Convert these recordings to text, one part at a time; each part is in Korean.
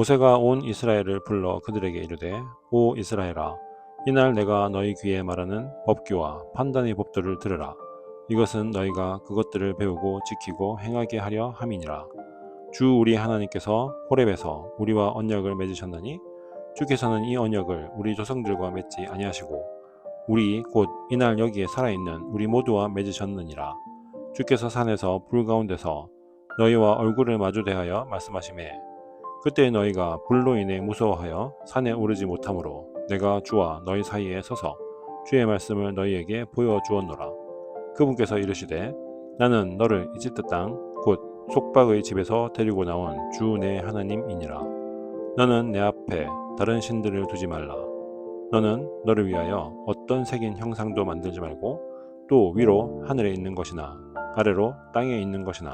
모세가 온 이스라엘을 불러 그들에게 이르되 오 이스라엘아 이날 내가 너희 귀에 말하는 법규와 판단의 법도를 들으라. 이것은 너희가 그것들을 배우고 지키고 행하게 하려 함이니라. 주 우리 하나님께서 호렙에서 우리와 언약을 맺으셨나니 주께서는 이 언약을 우리 조상들과 맺지 아니하시고 우리 곧 이날 여기에 살아있는 우리 모두와 맺으셨느니라. 주께서 산에서 불 가운데서 너희와 얼굴을 마주 대하여 말씀하시매 그때 너희가 불로 인해 무서워하여 산에 오르지 못하므로 내가 주와 너희 사이에 서서 주의 말씀을 너희에게 보여주었노라. 그분께서 이르시되 나는 너를 이집트 땅 곧 속박의 집에서 데리고 나온 주 내 하나님이니라. 너는 내 앞에 다른 신들을 두지 말라. 너는 너를 위하여 어떤 색인 형상도 만들지 말고 또 위로 하늘에 있는 것이나 아래로 땅에 있는 것이나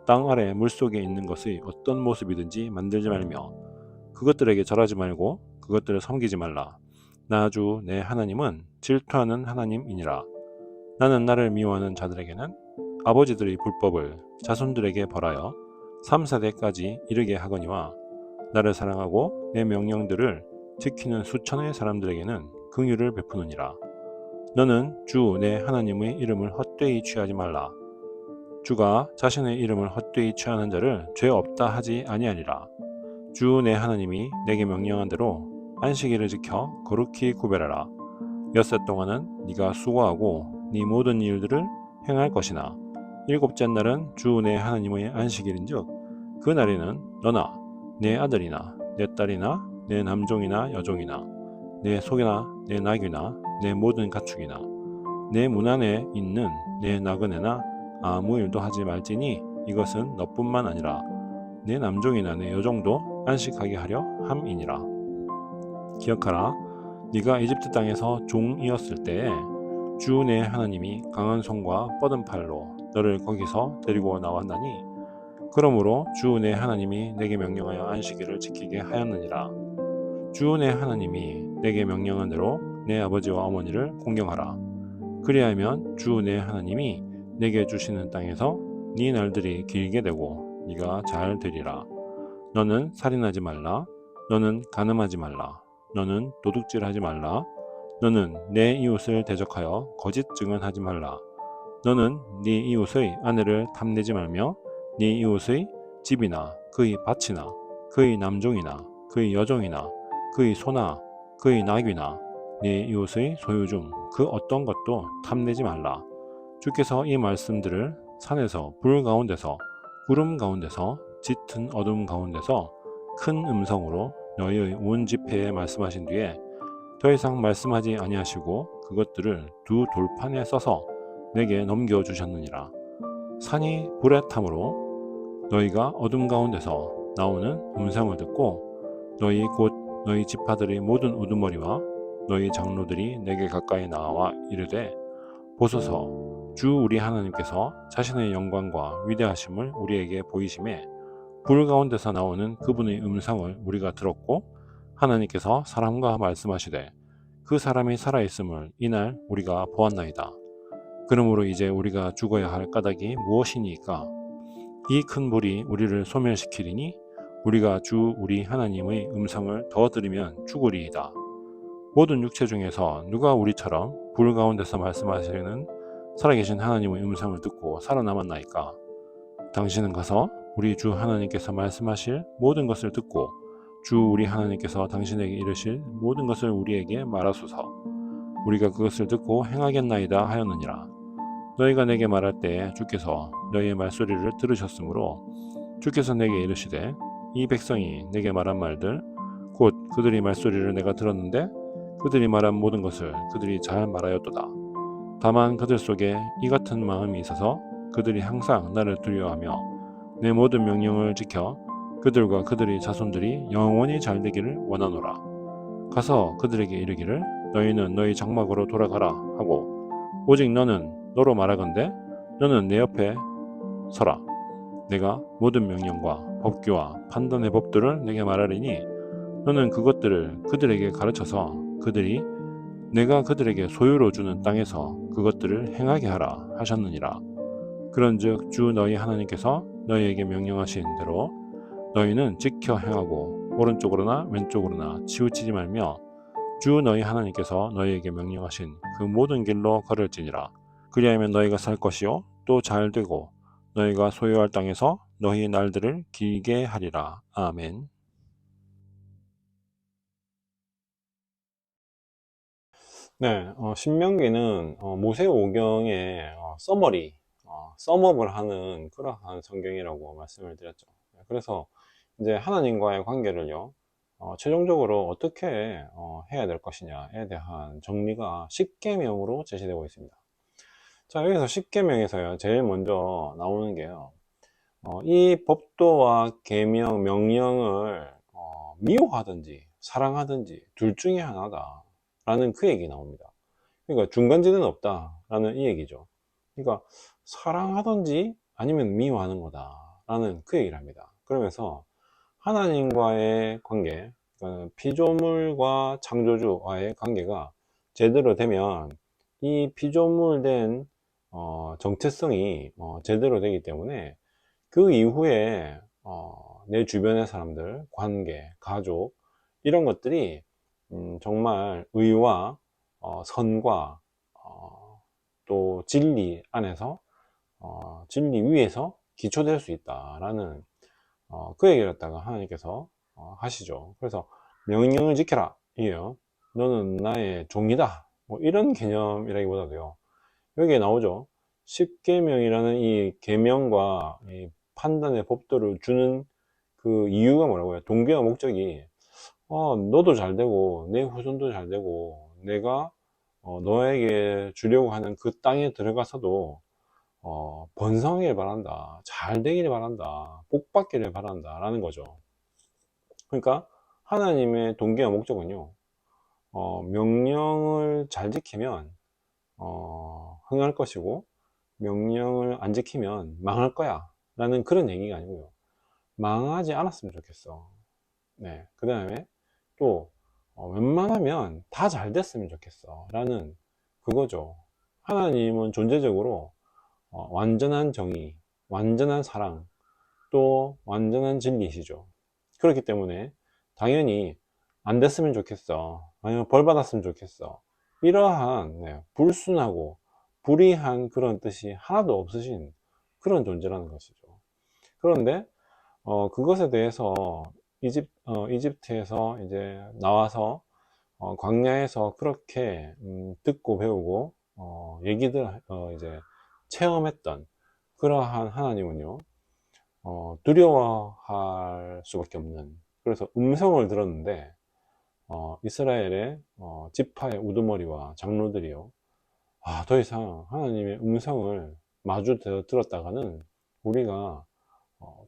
땅 아래 물속에 있는 것의 어떤 모습이든지 만들지 말며 그것들에게 절하지 말고 그것들을 섬기지 말라. 나 주 내 하나님은 질투하는 하나님이니라. 나는 나를 미워하는 자들에게는 아버지들의 불법을 자손들에게 벌하여 3, 4대까지 이르게 하거니와 나를 사랑하고 내 명령들을 지키는 수천의 사람들에게는 긍휼을 베푸느니라. 너는 주 내 하나님의 이름을 헛되이 취하지 말라. 주가 자신의 이름을 헛되이 취하는 자를 죄 없다 하지 아니하리라. 주 내 하나님이 내게 명령한 대로 안식일을 지켜 거룩히 구별하라. 엿새 동안은 네가 수고하고 네 모든 일들을 행할 것이나 일곱째 날은 주 내 하나님의 안식일인즉 그 날에는 너나 내 아들이나 내 딸이나 내 남종이나 여종이나 내 소이나 내 나귀나 내 모든 가축이나 내 문 안에 있는 내 나그네나 아무 일도 하지 말지니 이것은 너뿐만 아니라 내 남종이나 내 여종도 안식하게 하려 함이니라. 기억하라. 네가 이집트 땅에서 종이었을 때에 주 내 하나님이 강한 손과 뻗은 팔로 너를 거기서 데리고 나왔나니 그러므로 주 내 하나님이 내게 명령하여 안식일을 지키게 하였느니라. 주 내 하나님이 내게 명령한 대로 내 아버지와 어머니를 공경하라. 그리하면 주 내 하나님이 내게 주시는 땅에서 네 날들이 길게 되고 네가 잘 되리라. 너는 살인하지 말라. 너는 간음하지 말라. 너는 도둑질하지 말라. 너는 내 이웃을 대적하여 거짓 증언하지 말라. 너는 네 이웃의 아내를 탐내지 말며 네 이웃의 집이나 그의 밭이나 그의 남종이나 그의 여종이나 그의 소나 그의 나귀나 네 이웃의 소유 중 그 어떤 것도 탐내지 말라. 주께서 이 말씀들을 산에서 불 가운데서 구름 가운데서 짙은 어둠 가운데서 큰 음성으로 너희의 온 집회에 말씀하신 뒤에 더 이상 말씀하지 아니하시고 그것들을 두 돌판에 써서 내게 넘겨주셨느니라. 산이 불에 탐으로 너희가 어둠 가운데서 나오는 음성을 듣고 너희 곧 너희 지파들의 모든 우두머리와 너희 장로들이 내게 가까이 나와 이르되 보소서 주 우리 하나님께서 자신의 영광과 위대하심을 우리에게 보이심에 불 가운데서 나오는 그분의 음성을 우리가 들었고 하나님께서 사람과 말씀하시되 그 사람이 살아있음을 이날 우리가 보았나이다. 그러므로 이제 우리가 죽어야 할 까닭이 무엇이니까? 이 큰 불이 우리를 소멸시키리니 우리가 주 우리 하나님의 음성을 더 들으면 죽으리이다. 모든 육체 중에서 누가 우리처럼 불 가운데서 말씀하시는 살아계신 하나님의 음성을 듣고 살아남았나이까? 당신은 가서 우리 주 하나님께서 말씀하실 모든 것을 듣고 주 우리 하나님께서 당신에게 이르실 모든 것을 우리에게 말하소서. 우리가 그것을 듣고 행하겠나이다 하였느니라. 너희가 내게 말할 때에 주께서 너희의 말소리를 들으셨으므로 주께서 내게 이르시되 이 백성이 내게 말한 말들 곧 그들의 말소리를 내가 들었는데 그들이 말한 모든 것을 그들이 잘 말하였도다. 다만 그들 속에 이 같은 마음이 있어서 그들이 항상 나를 두려워하며 내 모든 명령을 지켜 그들과 그들의 자손들이 영원히 잘 되기를 원하노라. 가서 그들에게 이르기를 너희는 너희 장막으로 돌아가라 하고 오직 너는 너로 말하건대 너는 내 옆에 서라. 내가 모든 명령과 법규와 판단의 법들을 내게 말하리니 너는 그것들을 그들에게 가르쳐서 그들이 내가 그들에게 소유로 주는 땅에서 그것들을 행하게 하라 하셨느니라. 그런즉 주 너희 하나님께서 너희에게 명령하신 대로 너희는 지켜 행하고 오른쪽으로나 왼쪽으로나 치우치지 말며 주 너희 하나님께서 너희에게 명령하신 그 모든 길로 걸을지니라. 그리하면 너희가 살 것이요 또 잘 되고 너희가 소유할 땅에서 너희 날들을 길게 하리라. 아멘. 네, 신명기는 모세오경의 서머리, 썸업을 하는 그러한 성경이라고 말씀을 드렸죠. 그래서 이제 하나님과의 관계를요, 최종적으로 어떻게 해야 될 것이냐에 대한 정리가 십계명으로 제시되고 있습니다. 자, 여기서 십계명에서요, 제일 먼저 나오는 게요, 이 법도와 계명, 명령을 미워하든지 사랑하든지 둘 중에 하나다라는 그 얘기 나옵니다. 그러니까 중간지대는 없다라는 이 얘기죠. 그러니까 사랑하든지 아니면 미워하는 거다라는 그 얘기를 합니다. 그러면서 하나님과의 관계, 그러니까 피조물과 창조주와의 관계가 제대로 되면 이 피조물된 정체성이 제대로 되기 때문에 그 이후에 내 주변의 사람들, 관계, 가족 이런 것들이 정말 의와 선과 또 진리 안에서 진리 위에서 기초될 수 있다라는 그 얘기를 갖다가 하나님께서 하시죠. 그래서 명령을 지켜라 이에요. 너는 나의 종이다. 뭐 이런 개념이라기보다도요. 여기에 나오죠. 십계명이라는 이 계명과 이 판단의 법도를 주는 그 이유가 뭐라고요? 동기와 목적이 너도 잘 되고 내 후손도 잘 되고 내가 너에게 주려고 하는 그 땅에 들어가서도 번성하기를 바란다, 잘 되기를 바란다, 복 받기를 바란다 라는 거죠. 그러니까 하나님의 동기와 목적은요, 명령을 잘 지키면 흥할 것이고 명령을 안 지키면 망할 거야 라는 그런 얘기가 아니고요, 망하지 않았으면 좋겠어. 네, 그 다음에 또 웬만하면 다 잘 됐으면 좋겠어 라는 그거죠. 하나님은 존재적으로 완전한 정의, 완전한 사랑, 또 완전한 진리시죠. 그렇기 때문에 당연히 안 됐으면 좋겠어, 아니면 벌 받았으면 좋겠어, 이러한 불순하고 불의한 그런 뜻이 하나도 없으신 그런 존재라는 것이죠. 그런데 그것에 대해서 이집트에서 이제 나와서 광야에서 그렇게 듣고 배우고 얘기들 이제 체험했던 그러한 하나님은요, 두려워할 수밖에 없는, 그래서 음성을 들었는데 이스라엘의 지파의 우두머리와 장로들이요, 더 이상 하나님의 음성을 마주 들었다가는 우리가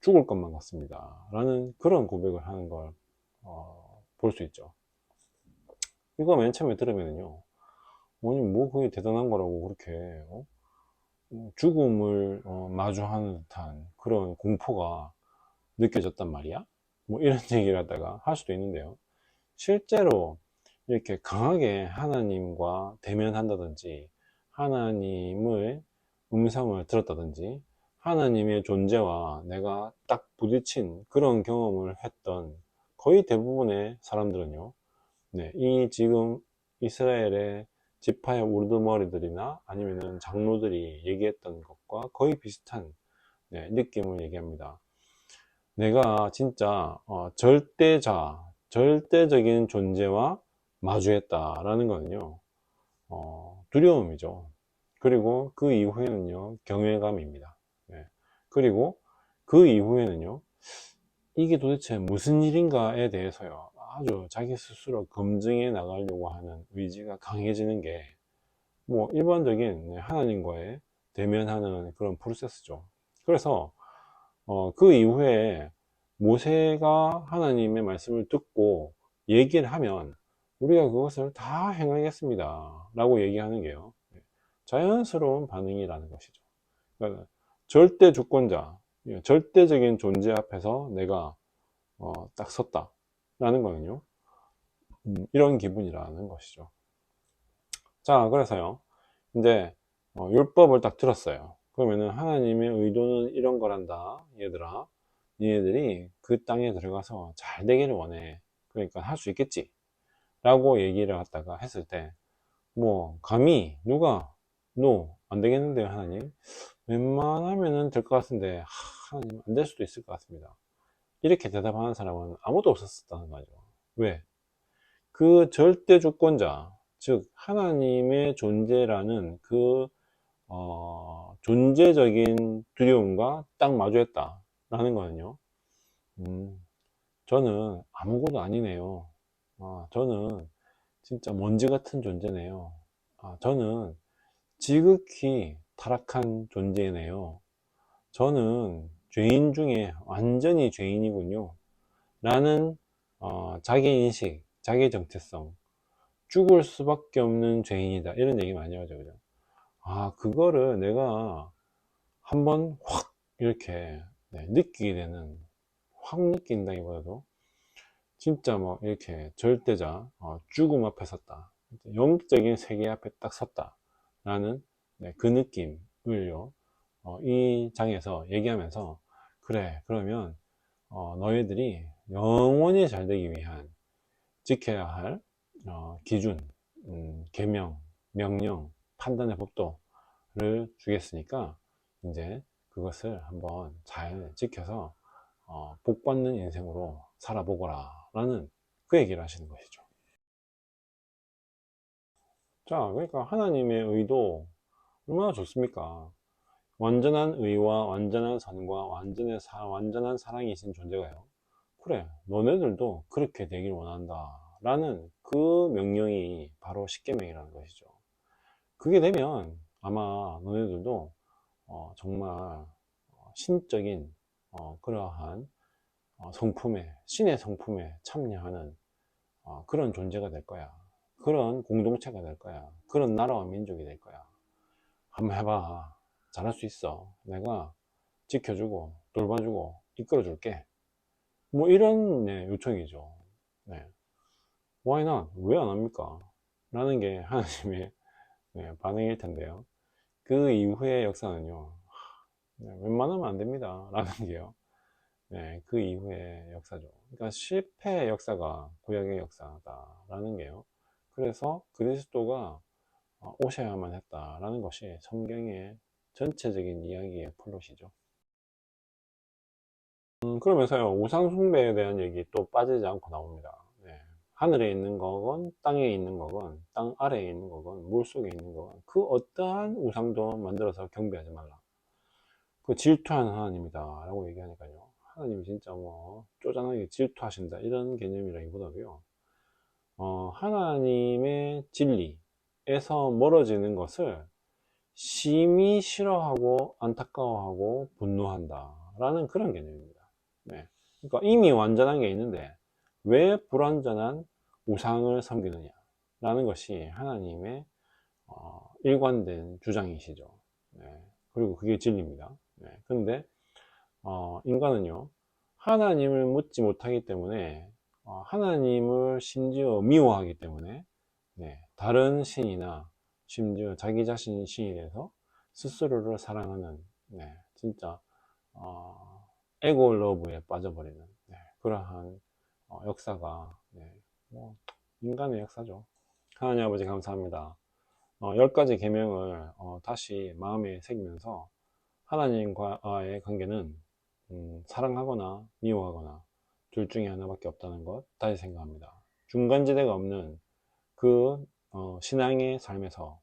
죽을 것만 같습니다 라는 그런 고백을 하는 걸 볼 수 있죠. 이거 맨 처음에 들으면요, 아니 뭐 그게 대단한 거라고 그렇게 죽음을 마주하는 듯한 그런 공포가 느껴졌단 말이야, 뭐 이런 얘기를 하다가 할 수도 있는데요, 실제로 이렇게 강하게 하나님과 대면한다든지 하나님의 음성을 들었다든지 하나님의 존재와 내가 딱 부딪힌 그런 경험을 했던 거의 대부분의 사람들은요, 이 지금 이스라엘의 지파의 우두머리들이나 아니면은 장로들이 얘기했던 것과 거의 비슷한 느낌을 얘기합니다. 내가 진짜 절대자, 절대적인 존재와 마주했다라는 거는요, 두려움이죠. 그리고 그 이후에는요, 경외감입니다. 네. 그리고 그 이후에는요, 이게 도대체 무슨 일인가에 대해서요, 아주 자기 스스로 검증해 나가려고 하는 의지가 강해지는 게 뭐 일반적인 하나님과의 대면하는 그런 프로세스죠. 그래서 그 이후에 모세가 하나님의 말씀을 듣고 얘기를 하면 우리가 그것을 다 행하겠습니다 라고 얘기하는 게요, 자연스러운 반응이라는 것이죠. 그러니까 절대 주권자, 절대적인 존재 앞에서 내가 딱 섰다 라는 거는요, 이런 기분이라는 것이죠. 자, 그래서요, 이제 율법을 딱 들었어요. 그러면은 하나님의 의도는 이런 거란다 얘들아, 니네들이 그 땅에 들어가서 잘 되기를 원해. 그러니까 할 수 있겠지 라고 얘기를 갖다가 했을 때, 뭐 감히 누가 노 안 되겠는데요 하나님, 웬만하면은 될 것 같은데 하나님 안 될 수도 있을 것 같습니다, 이렇게 대답하는 사람은 아무도 없었다는 거죠. 왜? 그 절대 주권자, 즉 하나님의 존재라는 그 존재적인 두려움과 딱 마주했다라는 거는요. 저는 아무것도 아니네요. 저는 진짜 먼지 같은 존재네요. 저는 지극히 타락한 존재네요. 저는 죄인 중에 완전히 죄인이군요. 라는 자기인식, 자기정체성, 죽을 수밖에 없는 죄인이다, 이런 얘기 많이 하죠. 그죠? 그거를 내가 한번 확 이렇게 느끼게 되는, 확 느낀다기보다도 진짜 뭐 이렇게 절대자, 죽음 앞에 섰다, 영적인 세계 앞에 딱 섰다 라는 그 느낌을요, 이 장에서 얘기하면서, 그래 그러면 너희들이 영원히 잘 되기 위한 지켜야 할 기준, 계명, 명령, 판단의 법도를 주겠으니까 이제 그것을 한번 잘 지켜서 복 받는 인생으로 살아보거라 라는 그 얘기를 하시는 것이죠. 자, 그러니까 하나님의 의도 얼마나 좋습니까? 완전한 의와 완전한 선과 완전한 사랑이신 존재가요, 그래 너네들도 그렇게 되길 원한다 라는 그 명령이 바로 십계명이라는 것이죠. 그게 되면 아마 너네들도 정말 신적인 그러한 성품에, 신의 성품에 참여하는 그런 존재가 될 거야. 그런 공동체가 될 거야. 그런 나라와 민족이 될 거야. 한번 해봐. 잘할 수 있어. 내가 지켜주고 돌봐주고 이끌어줄게. 뭐 이런 요청이죠. 네. Why not? 왜 안 합니까? 라는 게 하나님의 반응일 텐데요. 그 이후의 역사는요, 웬만하면 안 됩니다 라는 게요, 그 이후의 역사죠. 그러니까 실패의 역사가 구약의 역사다라는 게요. 그래서 그리스도가 오셔야만 했다라는 것이 성경의 전체적인 이야기의 플롯이죠. 그러면서요, 우상숭배에 대한 얘기 또 빠지지 않고 나옵니다. 하늘에 있는 거건 땅에 있는 거건 땅 아래에 있는 거건 물 속에 있는 거건 그 어떠한 우상도 만들어서 경배하지 말라. 그 질투하는 하나님이다 라고 얘기하니까요, 하나님이 진짜 뭐 쪼잔하게 질투하신다 이런 개념이라기보다도요, 하나님의 진리에서 멀어지는 것을 심히 싫어하고 안타까워하고 분노한다 라는 그런 개념입니다. 그러니까 이미 완전한 게 있는데 왜 불완전한 우상을 섬기느냐 라는 것이 하나님의 일관된 주장이시죠. 그리고 그게 진리입니다. 그런데 인간은요, 하나님을 묻지 못하기 때문에, 하나님을 심지어 미워하기 때문에 다른 신이나 심지어 자기 자신이 신이 돼서 스스로를 사랑하는, 진짜 에고 러브에 빠져버리는 그러한 역사가, 뭐 인간의 역사죠. 하나님 아버지 감사합니다. 10가지 계명을 다시 마음에 새기면서 하나님과의 관계는 사랑하거나 미워하거나 둘 중에 하나밖에 없다는 것 다시 생각합니다. 중간지대가 없는 그 신앙의 삶에서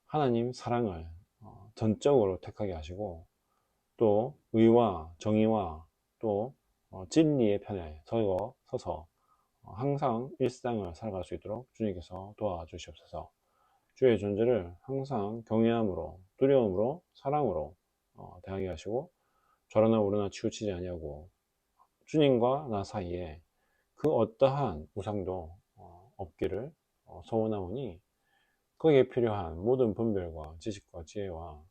하나님 사랑을 전적으로 택하게 하시고, 또 의와 정의와 또 진리의 편에 서서 항상 일상을 살아갈 수 있도록 주님께서 도와주시옵소서. 주의 존재를 항상 경외함으로, 두려움으로, 사랑으로 대하게 하시고, 좌로나 우로나 치우치지 아니하고 주님과 나 사이에 그 어떠한 우상도 없기를 소원하오니, 거기에 필요한 모든 분별과 지식과 지혜와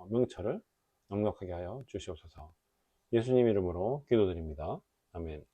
명철을 넉넉하게 하여 주시옵소서. 예수님 이름으로 기도드립니다. 아멘.